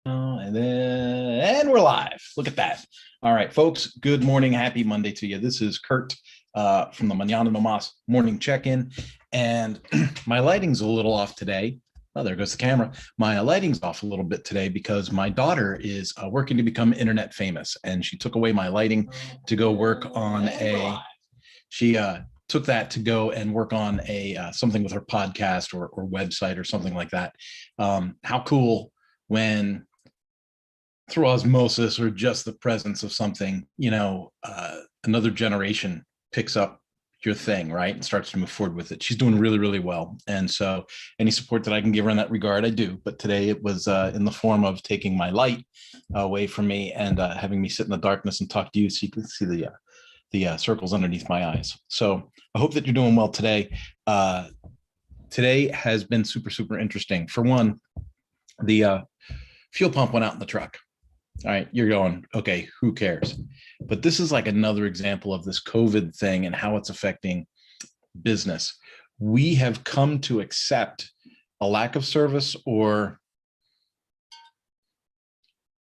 And we're live. Look at that. All right, folks. Good morning. Happy Monday to you. This is Kurt from the Mañana morning check-in. And my lighting's a little off today. Oh, there goes the camera. My lighting's off a little bit today because my daughter is working to become internet famous, and she took away my lighting to go work on she took that to go and work on something with her podcast or website or something like that. How cool when through osmosis or just the presence of something, another generation picks up your thing, right, and starts to move forward with it. She's doing really, really well. And so any support that I can give her in that regard, I do. But today it was in the form of taking my light away from me and having me sit in the darkness and talk to you so you can see the circles underneath my eyes. So I hope that you're doing well today. Today has been super, super interesting. For one, the fuel pump went out in the truck. All right, you're going, okay, who cares? But this is like another example of this COVID thing and how it's affecting business. We have come to accept a lack of service or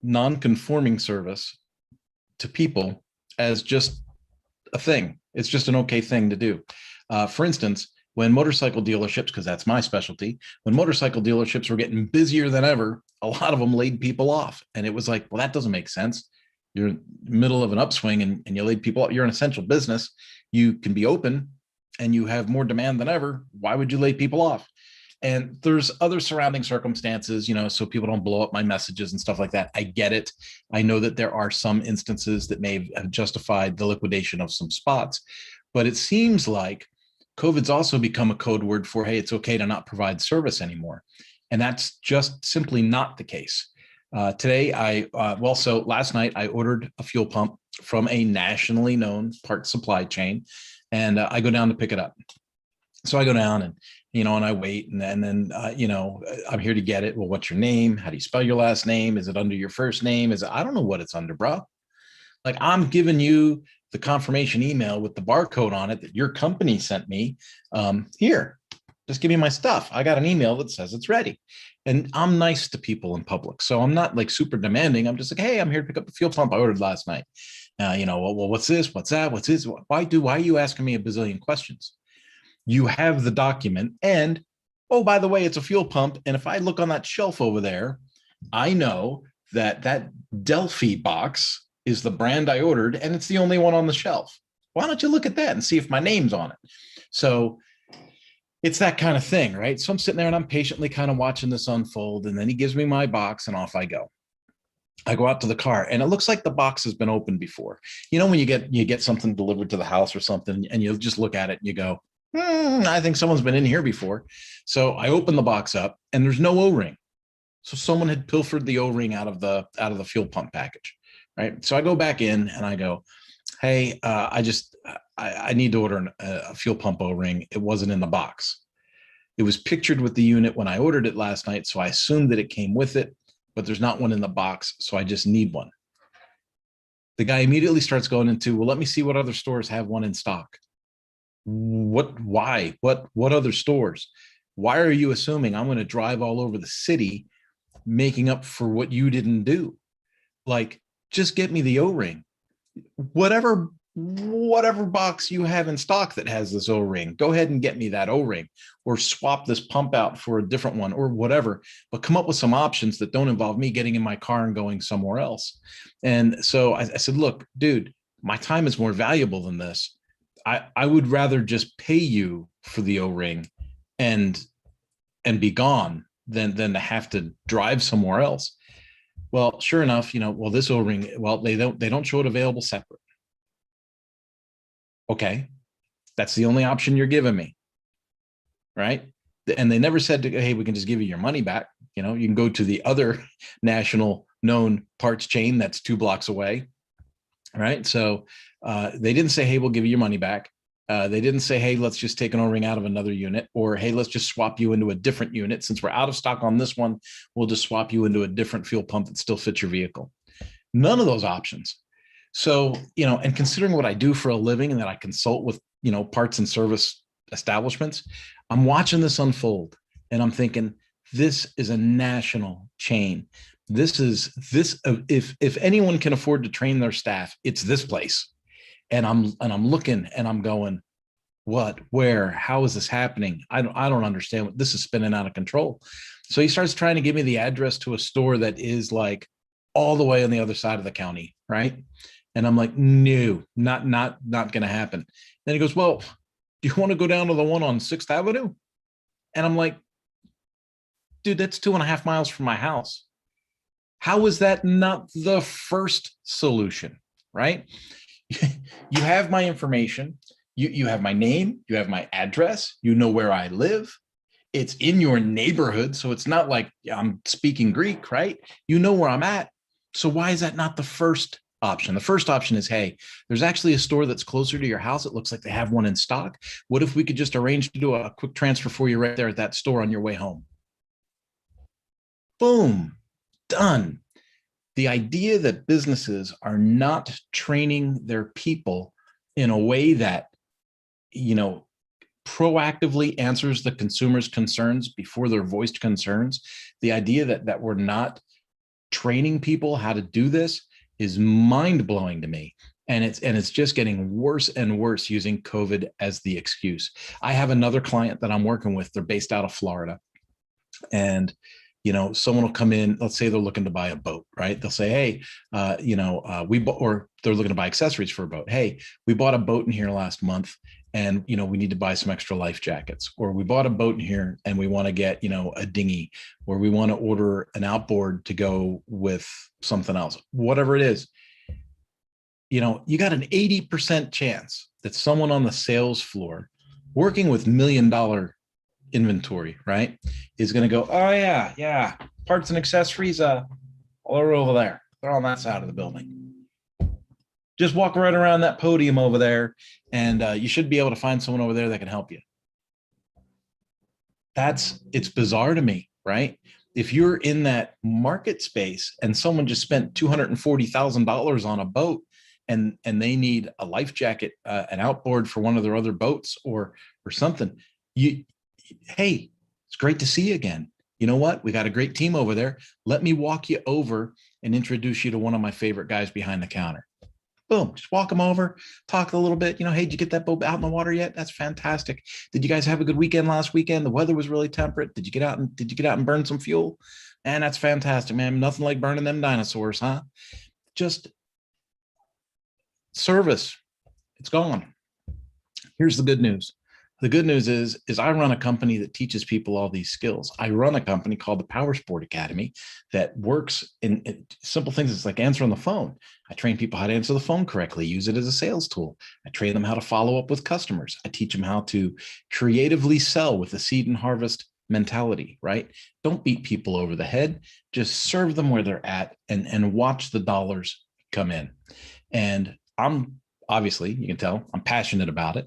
non-conforming service to people as just a thing. It's just an okay thing to do. For instance, when motorcycle dealerships, because that's my specialty, when motorcycle dealerships were getting busier than ever, a lot of them laid people off. And it was like, well, that doesn't make sense. You're in the middle of an upswing and you laid people off. You're an essential business. You can be open and you have more demand than ever. Why would you lay people off? And there's other surrounding circumstances, so people don't blow up my messages and stuff like that. I get it. I know that there are some instances that may have justified the liquidation of some spots, but it seems like COVID's also become a code word for, hey, it's okay to not provide service anymore. And that's just simply not the case. Today, so last night I ordered a fuel pump from a nationally known parts supply chain, and I go down to pick it up. So I go down and I wait, and then I'm here to get it. Well, what's your name? How do you spell your last name? Is it under your first name? I don't know what it's under, bro. Like, I'm giving you the confirmation email with the barcode on it that your company sent me. Here, just give me my stuff. I got an email that says it's ready. And I'm nice to people in public. So I'm not like super demanding. I'm just like, hey, I'm here to pick up the fuel pump I ordered last night. Well, what's this? What's that? What's this? Why are you asking me a bazillion questions? You have the document. And, oh, by the way, it's a fuel pump. And if I look on that shelf over there, I know that Delphi box is the brand I ordered, and it's the only one on the shelf. Why don't you look at that and see if my name's on it? So it's that kind of thing, right? So I'm sitting there and I'm patiently kind of watching this unfold, and then he gives me my box and off I go. I go out to the car and it looks like the box has been opened before. When you get something delivered to the house or something and you just look at it and you go, I think someone's been in here before. So I open the box up and there's no O-ring. So someone had pilfered the O-ring out of the fuel pump package. Right. So I go back in and I go, hey, I need to order a fuel pump O-ring. It wasn't in the box. It was pictured with the unit when I ordered it last night. So I assumed that it came with it, but there's not one in the box. So I just need one. The guy immediately starts going into, well, let me see what other stores have one in stock. Why? What other stores? Why are you assuming I'm going to drive all over the city making up for what you didn't do? Like, just get me the O-ring. Whatever box you have in stock that has this O-ring, go ahead and get me that O-ring, or swap this pump out for a different one or whatever, but come up with some options that don't involve me getting in my car and going somewhere else. And so I said, look, dude, my time is more valuable than this. I would rather just pay you for the O-ring and be gone than to have to drive somewhere else. Well, sure enough, this O-ring, well, they don't show it available separate. Okay, that's the only option you're giving me, right? And they never said, hey, we can just give you your money back. You can go to the other national known parts chain that's 2 blocks away, right? So they didn't say, hey, we'll give you your money back. They didn't say, hey, let's just take an O-ring out of another unit, or hey, let's just swap you into a different unit. Since we're out of stock on this one, we'll just swap you into a different fuel pump that still fits your vehicle. None of those options. So, and considering what I do for a living and that I consult with, parts and service establishments, I'm watching this unfold and I'm thinking, this is a national chain. If anyone can afford to train their staff, it's this place. And I'm looking and I'm going, what, where, how is this happening? I don't understand. What this is spinning out of control. So he starts trying to give me the address to a store that is like all the way on the other side of the county, right? And I'm like, no, not going to happen. Then he goes, well, do you want to go down to the one on 6th Avenue? And I'm like, dude, that's 2.5 miles from my house. How is that not the first solution, right? You have my information. You have my name. You have my address. You know where I live. It's in your neighborhood. So it's not like I'm speaking Greek, right? You know where I'm at. So why is that not the first option? The first option is, hey, there's actually a store that's closer to your house. It looks like they have one in stock. What if we could just arrange to do a quick transfer for you right there at that store on your way home? Boom, done. The idea that businesses are not training their people in a way that, proactively answers the consumer's concerns before their voiced concerns, the idea that we're not training people how to do this is mind-blowing to me. And it's just getting worse and worse using COVID as the excuse. I have another client that I'm working with. They're based out of Florida. And someone will come in, let's say they're looking to buy a boat, right? They'll say, hey, or they're looking to buy accessories for a boat. Hey, we bought a boat in here last month and, we need to buy some extra life jackets. Or we bought a boat in here and we want to get, a dinghy, or we want to order an outboard to go with something else, whatever it is. You got an 80% chance that someone on the sales floor working with $1 million inventory, right, is going to go, oh yeah, parts and accessories, all over there. They're on that side of the building. Just walk right around that podium over there, and you should be able to find someone over there that can help you. It's bizarre to me, right? If you're in that market space and someone just spent $240,000 on a boat, and they need a life jacket, an outboard for one of their other boats, or something, hey, it's great to see you again. You know what? We got a great team over there. Let me walk you over and introduce you to one of my favorite guys behind the counter. Boom, just walk them over, talk a little bit. Hey, did you get that boat out in the water yet? That's fantastic. Did you guys have a good weekend last weekend? The weather was really temperate. Did you get out and burn some fuel? And that's fantastic, man. Nothing like burning them dinosaurs, huh? Just service. It's gone. Here's the good news. The good news is I run a company that teaches people all these skills. I run a company called the Power Sport Academy that works in simple things. It's like answering the phone. I train people how to answer the phone correctly, use it as a sales tool. I train them how to follow up with customers. I teach them how to creatively sell with a seed and harvest mentality, right? Don't beat people over the head. Just serve them where they're at and watch the dollars come in. And I'm obviously, you can tell, I'm passionate about it.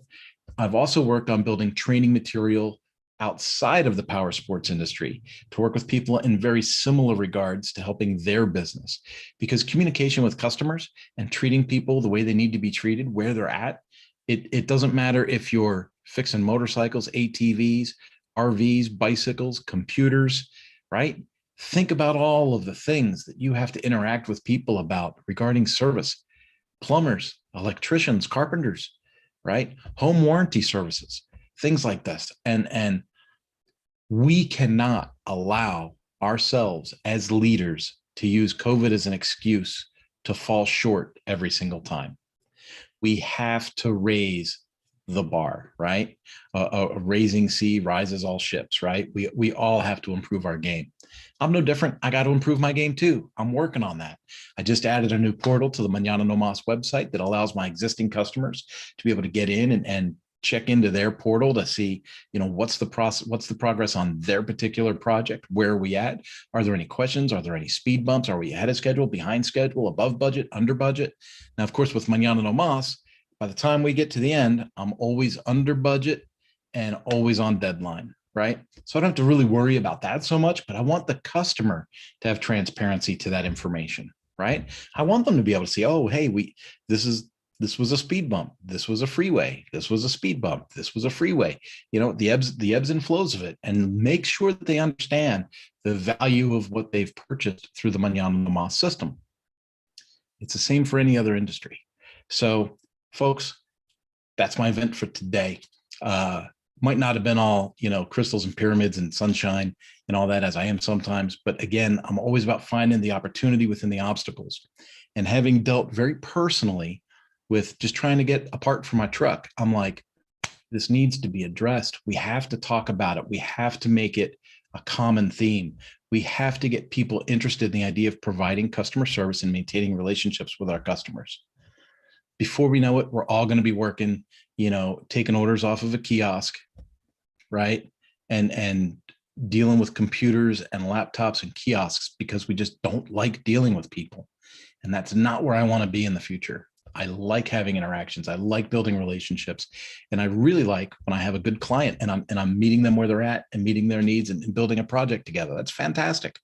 I've also worked on building training material outside of the power sports industry to work with people in very similar regards to helping their business, because communication with customers and treating people the way they need to be treated where they're at, it doesn't matter if you're fixing motorcycles, ATVs, RVs, bicycles, computers, right? Think about all of the things that you have to interact with people about regarding service, plumbers, electricians, carpenters, right? Home warranty services, things like this. And we cannot allow ourselves as leaders to use COVID as an excuse to fall short every single time. We have to raise the bar, right? A raising sea rises all ships, right? We all have to improve our game. I'm no different. I got to improve my game too. I'm working on that. I just added a new portal to the Mañana website that allows my existing customers to be able to get in and check into their portal to see, what's the process, what's the progress on their particular project, where are we at? Are there any questions? Are there any speed bumps? Are we ahead of schedule, behind schedule, above budget, under budget? Now, of course, with Mañana, by the time we get to the end, I'm always under budget and always on deadline, right? So I don't have to really worry about that so much, but I want the customer to have transparency to that information, right? I want them to be able to see, oh, hey, this is This was a speed bump. This was a freeway. This was a speed bump. This was a freeway. The ebbs and flows of it, and make sure that they understand the value of what they've purchased through the Mañana system. It's the same for any other industry. So, folks, that's my event for today. Might not have been all, crystals and pyramids and sunshine and all that, as I am sometimes. But again, I'm always about finding the opportunity within the obstacles. And having dealt very personally with just trying to get a part for my truck, I'm like, this needs to be addressed. We have to talk about it. We have to make it a common theme. We have to get people interested in the idea of providing customer service and maintaining relationships with our customers. Before we know it, we're all going to be working, taking orders off of a kiosk, right? And dealing with computers and laptops and kiosks because we just don't like dealing with people. And that's not where I want to be in the future. I like having interactions. I like building relationships. And I really like when I have a good client and I'm meeting them where they're at and meeting their needs and building a project together. That's fantastic.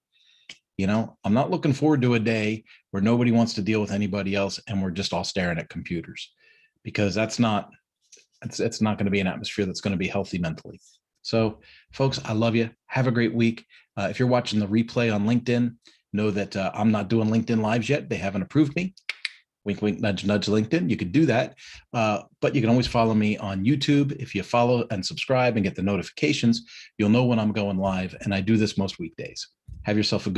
I'm not looking forward to a day where nobody wants to deal with anybody else and we're just all staring at computers, because it's not going to be an atmosphere that's going to be healthy mentally. So, folks, I love you. Have a great week. If you're watching the replay on LinkedIn, know that I'm not doing LinkedIn lives yet. They haven't approved me. Wink, wink, nudge, nudge, LinkedIn. You could do that. But you can always follow me on YouTube. If you follow and subscribe and get the notifications, you'll know when I'm going live. And I do this most weekdays. Have yourself a good